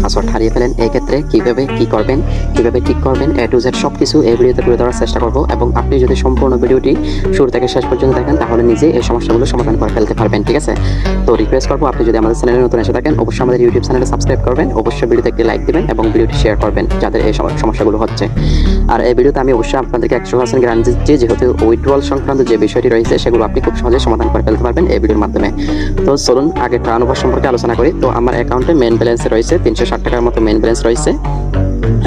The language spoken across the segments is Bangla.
পাসওয়ার্ড হারিয়ে ফেলেন, এই ক্ষেত্রে কিভাবে কি করবেন, কিভাবে ঠিক করবেন, A to Z সবকিছু এই ভিডিওতে তুলে ধরার চেষ্টা করব। এবং আপনি যদি সম্পূর্ণ ভিডিওটি শুরু থেকে শেষ পর্যন্ত দেখেন তাহলে নিজে এই সমস্যাগুলো সমাধান করে ফেলতে পারবেন, ঠিক আছে? তো রিকোয়েস্ট করবো, আপনি যদি আমাদের চ্যানেলে নতুন এসে থাকেন অবশ্যই আমাদের ইউটিউব চ্যানেলে সাবস্ক্রাইব করবেন, অবশ্যই ভিডিওতে একটি লাইক দিবেন এবং ভিডিওটি শেয়ার করবেন যাদের এই সমস্যাগুলো হচ্ছে। আর এই ভিডিওতে আমি অবশ্যই আপনাদেরকে 100% গ্যারান্টি দিচ্ছি, যেহেতু উইথড্রয়াল সংক্রান্ত যে বিষয়টি রয়েছে সেগুলো আপনি খুব সহজে সমাধান করে ফেলতে পারবেন এই ভিডিওর মাধ্যমে। তো চলুন আগে টার্নওভার সম্পর্কে আলোচনা করি। তো আমার অ্যাকাউন্টে মেইন ব্যালেন্স রয়েছে 360 টাকার মতো মেইন ব্যালেন্স রয়েছে।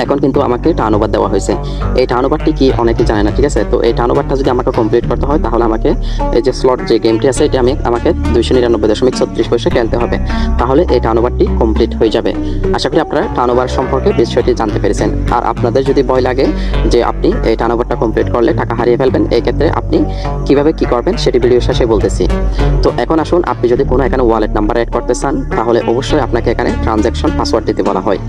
এখন কিন্তু আমাকে টার্নওভার দেওয়া হয়েছে। এই টার্নওভারটি কি অনেকে জানে না, ঠিক আছে? তো এই টার্নওভারটা যদি আমাকে কমপ্লিট করতে হয় তাহলে আমাকে এই যে স্লট যে গেমটি আছে এটা আমাকে 299.36 পয়সা খেলতে হবে, তাহলে এই টার্নওভারটি কমপ্লিট হয়ে যাবে। আশা করি আপনারা টার্নওভার সম্পর্কে বিষয়টি জানতে পেরেছেন। আর আপনাদের যদি ভয় লাগে যে আপনি এই টার্নওভারটা কমপ্লিট করলে টাকা হারিয়ে ফেলবেন, এই ক্ষেত্রে আপনি কিভাবে কি করবেন সেটি ভিডিও শেষে বলতেছি। তো এখন আসুন, আপনি যদি কোনো এখানে ওয়ালেট নাম্বার অ্যাড করতে চান তাহলে অবশ্যই আপনাকে এখানে ট্রানজ্যাকশন পাসওয়ার্ড দিতে বলা হয়।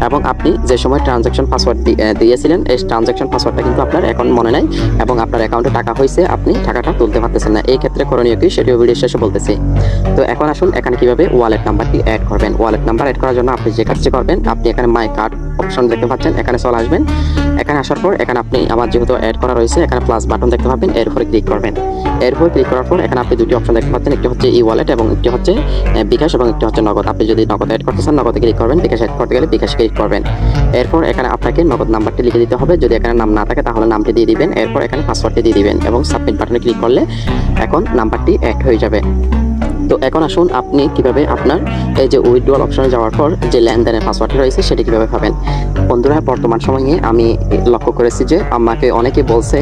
এবং আপনি যে সময় ট্রানজ্যাকশন পাসওয়ার্ড দিয়েছিলেন এই ট্রানজ্যাকশন পাসওয়ার্ডটা কিন্তু আপনার এখন মনে নাই এবং আপনার অ্যাকাউন্টে টাকা হয়েছে, আপনি টাকাটা তুলতে পারতেছেন না। এই ক্ষেত্রে করণীয় কি সেটিও ভিডিও শেষে বলতেছি। তো এখন আসুন এখানে কিভাবে ওয়ালেট নাম্বারটি অ্যাড করবেন। ওয়ালেট নাম্বার অ্যাড করার জন্য আপনি যে কাজটি করবেন, আপনি এখানে মাই কার্ড অপশন দেখতে পাচ্ছেন, এখানে চলে আসবেন। এখানে আসার পর এখানে আপনি আমার যেহেতু অ্যাড করা রয়েছে এখানে প্লাস বাটন দেখতে পাবেন, এর উপরে ক্লিক করবেন। এরপর ক্লিক করার পর এখানে আপনি দুটি অপশন দেখতে পাচ্ছেন, একটি হচ্ছে ই ওয়ালেট এবং একটি হচ্ছে বিকাশ এবং একটি হচ্ছে নগদ। আপনি যদি নগদ অ্যাড করতে চান নগদে ক্লিক করবেন, বিকাশ অ্যাড করতে গেলে বিকাশ ক্লিক করবেন। এরপর এখানে আপনাকে নগদ নাম্বারটি লিখে দিতে হবে, যদি এখানে নাম না থাকে তাহলে নামটি দিয়ে দিবেন। এরপর এখানে পাসওয়ার্ডটি দিয়ে দিবেন এবং সাবমিট বাটনে ক্লিক করলে এখন নাম্বারটি অ্যাড হয়ে যাবে। তো এখন আসুন আপনি কিভাবে আপনার এই যে উইথড্রয়াল অপশনে যাওয়ার পর যে লেনদেনের পাসওয়ার্ডটি রয়েছে সেটি কিভাবে পাবেন। বন্ধুরা, বর্তমান সময়ে আমি লক্ষ্য করেছি যে আমাকে অনেকে বলছে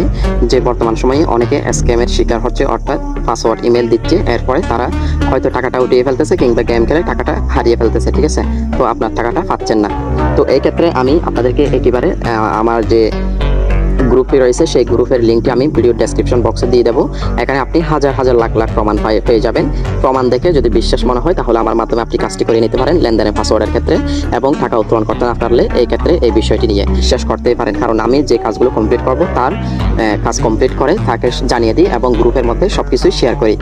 যে বর্তমান সময়ে অনেকে স্ক্যামের শিকার হচ্ছে, অর্থাৎ পাসওয়ার্ড ইমেল দিচ্ছে, এরপরে তারা হয়তো টাকাটা উঠিয়ে ফেলতেছে কিংবা গেম খেলে টাকাটা হারিয়ে ফেলতেছে, ঠিক আছে? তো আপনার টাকাটা পাচ্ছেন না। তো এই ক্ষেত্রে আমি আপনাদেরকে একেবারে আমার যে গ্রুপটি রয়েছে সেই গ্রুপের লিঙ্কটি আমি ভিডিও ডেসক্রিপশন বক্সে দিয়ে দেবো। এখানে আপনি হাজার হাজার লাখ লাখ প্রমাণ পেয়ে যাবেন। প্রমাণ দেখে যদি বিশ্বাস মনে হয় তাহলে আমার মাধ্যমে আপনি কাজটি করে নিতে পারেন লেনদেনের পাসওয়ার্ডের ক্ষেত্রে, এবং টাকা উত্তোলন করতে না পারলে এই ক্ষেত্রে এই বিষয়টি নিয়ে বিশ্বাস করতেই পারেন, কারণ আমি যে কাজগুলো কমপ্লিট করব তার কাজ কমপ্লিট করে তাকে জানিয়ে দিই এবং গ্রুপের মধ্যে সব কিছুই শেয়ার করি।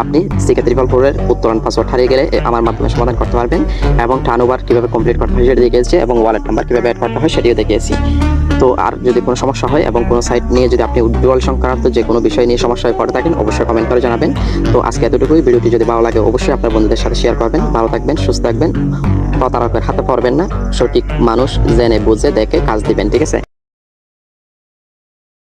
আপনি CK344-এর উত্তোলন পাসওয়ার্ড হারিয়ে গেলে আমার মাধ্যমে সমাধান করতে পারবেন এবং টার্নওভার কীভাবে কমপ্লিট করতে হয় সেটা দেখিয়েছি এবং ওয়ালেট নাম্বার কীভাবে অ্যাড করতে হয় সেটিও দেখিয়েছি। তো আর যদি কোনো সমস্যা হয় এবং কোনো সাইট নিয়ে যদি আপনি উইথড্রয়াল সংক্রান্ত যে কোনো বিষয় নিয়ে সমস্যায় পড়ে থাকেন অবশ্যই কমেন্ট করে জানাবেন। তো আজকে এতটুকুই। ভিডিওটি যদি ভালো লাগে অবশ্যই আপনার বন্ধুদের সাথে শেয়ার করবেন। ভালো থাকবেন, সুস্থ থাকবেন, প্রতারকের হাতে পড়বেন না, সঠিক মানুষ জেনে বুঝে দেখে কাজ দিবেন, ঠিক আছে?